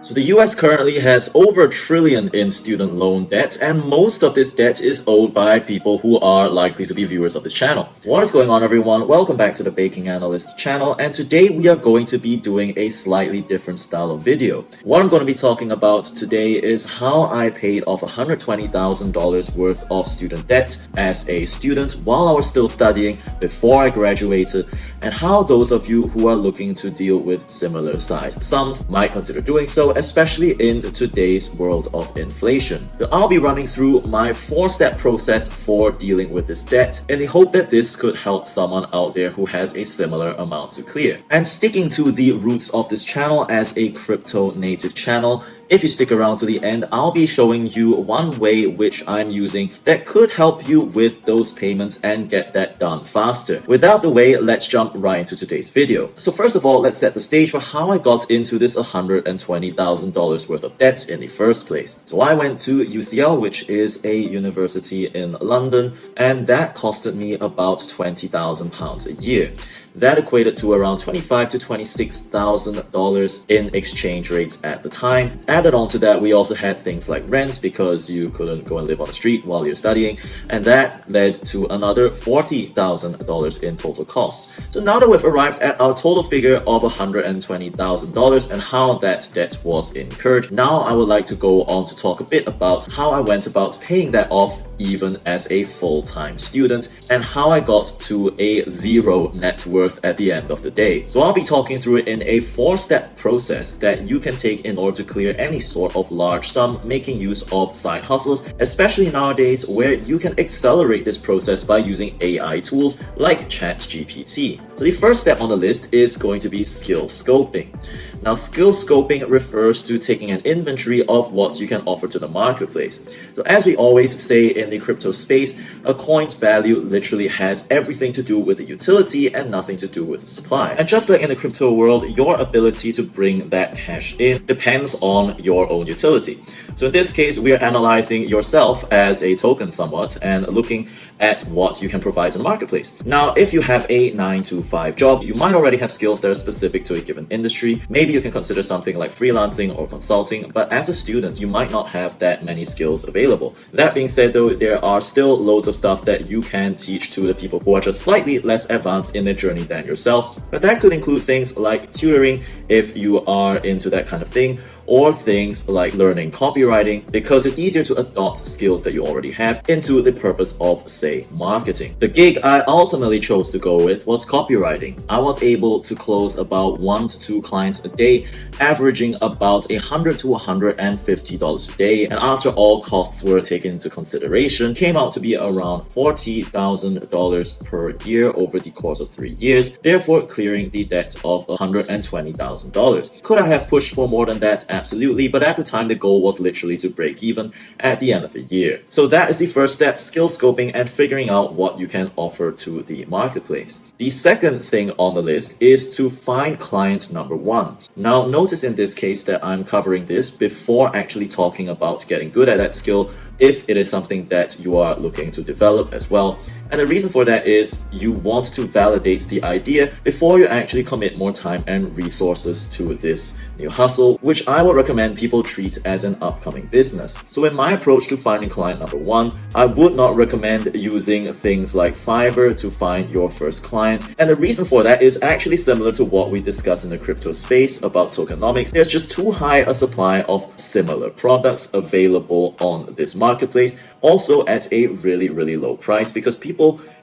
So the US currently has over $1 trillion in student loan debt, and most of this debt is owed by people who are likely to be viewers of this channel. What is going on, everyone? Welcome back to the Baking Analyst channel, and today we are going to be doing a slightly different style of video. What I'm going to be talking about today is how I paid off $120,000 worth of student debt as a student while I was still studying before I graduated, and how those of you who are looking to deal with similar sized sums might consider doing so, especially in today's world of inflation. So I'll be running through my 4-step process for dealing with this debt in the hope that this could help someone out there who has a similar amount to clear. And sticking to the roots of this channel as a crypto native channel, if you stick around to the end, I'll be showing you one way which I'm using that could help you with those payments and get that done faster. Without the way, let's jump right into today's video. So first of all, let's set the stage for how I got into this $120,000 worth of debt in the first place. So I went to UCL, which is a university in London, and that costed me about £20,000 a year. That equated to around $25,000 to $26,000 in exchange rates at the time. Added on to that, we also had things like rent because you couldn't go and live on the street while you're studying, and that led to another $40,000 in total costs. So now that we've arrived at our total figure of $120,000 and how that debt was incurred, now I would like to go on to talk a bit about how I went about paying that off even as a full-time student, and how I got to a zero net worth at the end of the day. So I'll be talking through it in a 4-step process that you can take in order to clear any sort of large sum, making use of side hustles, especially nowadays where you can accelerate this process by using AI tools like ChatGPT. So the first step on the list is going to be skill scoping. Now, skill scoping refers to taking an inventory of what you can offer to the marketplace. So as we always say in the crypto space, a coin's value literally has everything to do with the utility and nothing to do with the supply. And just like in the crypto world, your ability to bring that cash in depends on your own utility. So in this case, we are analyzing yourself as a token somewhat and looking at what you can provide to the marketplace. Now, if you have a 9-to-5 job, you might already have skills that are specific to a given industry. Maybe you can consider something like freelancing or consulting, but as a student, you might not have that many skills available. That being said though, there are still loads of stuff that you can teach to the people who are just slightly less advanced in their journey than yourself. But that could include things like tutoring if you are into that kind of thing, or things like learning copywriting, because it's easier to adopt skills that you already have into the purpose of, say, marketing. The gig I ultimately chose to go with was copywriting. I was able to close about 1 to 2 clients a day, averaging about $100 to $150 a day, and after all costs were taken into consideration, came out to be around $40,000 per year over the course of 3 years, therefore clearing the debt of $120,000. Could I have pushed for more than that? Absolutely, but at the time the goal was literally to break even at the end of the year. So that is the first step, skill scoping and figuring out what you can offer to the marketplace. The second thing on the list is to find client number 1. Now notice in this case that I'm covering this before actually talking about getting good at that skill if it is something that you are looking to develop as well. And the reason for that is you want to validate the idea before you actually commit more time and resources to this new hustle, which I would recommend people treat as an upcoming business. So in my approach to finding client number 1, I would not recommend using things like Fiverr to find your first client. And the reason for that is actually similar to what we discussed in the crypto space about tokenomics. There's just too high a supply of similar products available on this marketplace, also at a really low price, because people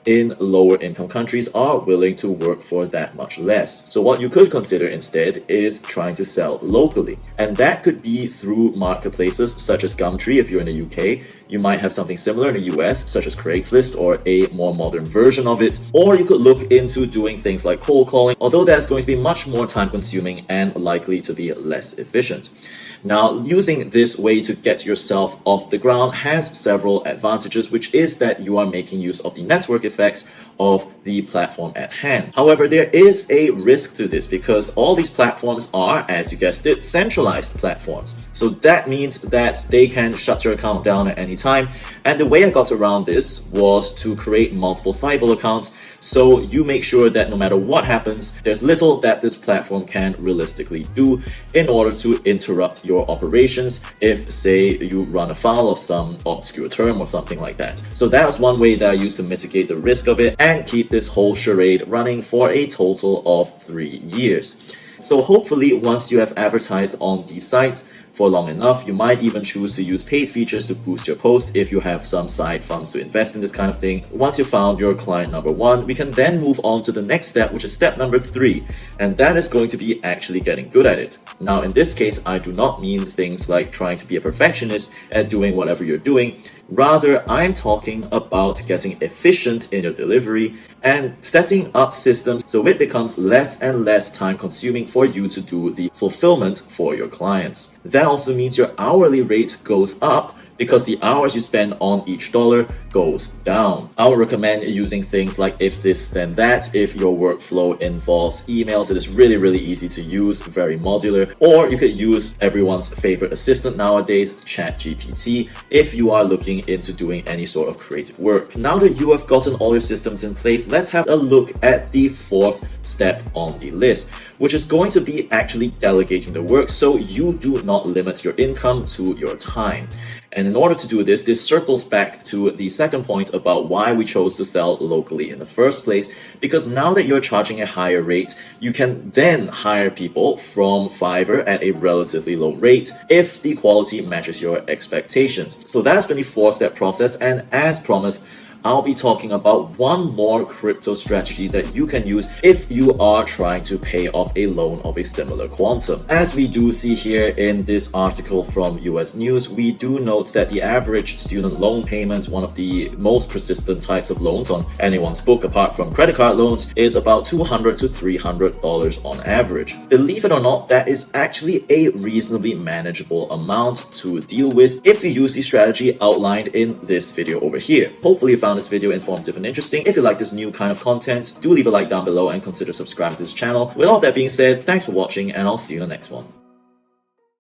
in lower income countries are willing to work for that much less. So what you could consider instead is trying to sell locally. And that could be through marketplaces such as Gumtree if you're in the UK. You might have something similar in the US, such as Craigslist or a more modern version of it. Or you could look into doing things like cold calling, although that's going to be much more time consuming and likely to be less efficient. Now, using this way to get yourself off the ground has several advantages, which is that you are making use of the network effects of the platform at hand. However, there is a risk to this because all these platforms are, as you guessed it, centralized platforms. So that means that they can shut your account down at any time. And the way I got around this was to create multiple Cybele accounts So you make sure that no matter what happens, there's little that this platform can realistically do in order to interrupt your operations if, say, you run afoul of some obscure term or something like that. So that was one way that I used to mitigate the risk of it and keep this whole charade running for a total of 3 years. So hopefully once you have advertised on these sites for long enough, you might even choose to use paid features to boost your post if you have some side funds to invest in this kind of thing. Once you found your client number 1, we can then move on to the next step, which is step number 3, and that is going to be actually getting good at it. Now in this case, I do not mean things like trying to be a perfectionist at doing whatever you're doing. Rather, I'm talking about getting efficient in your delivery and setting up systems so it becomes less and less time consuming for you to do the fulfillment for your clients. That also means your hourly rate goes up because the hours you spend on each dollar goes down. I would recommend using things like if this then that. If your workflow involves emails, it is really easy to use, very modular. Or you could use everyone's favorite assistant nowadays, ChatGPT, if you are looking into doing any sort of creative work. Now that you have gotten all your systems in place, let's have a look at the 4th step on the list, which is going to be actually delegating the work so you do not limit your income to your time. And in order to do this, this circles back to the second point about why we chose to sell locally in the first place, because now that you're charging a higher rate, you can then hire people from Fiverr at a relatively low rate if the quality matches your expectations. So that's been the 4-step process, and as promised, I'll be talking about one more crypto strategy that you can use if you are trying to pay off a loan of a similar quantum. As we do see here in this article from US News, we do note that the average student loan payment, one of the most persistent types of loans on anyone's book apart from credit card loans, is about $200 to $300 on average. Believe it or not, that is actually a reasonably manageable amount to deal with if you use the strategy outlined in this video over here. Hopefully you found this video informative and interesting. If you like this new kind of content, do leave a like down below and consider subscribing to this channel. With all that being said, thanks for watching and I'll see you in the next one.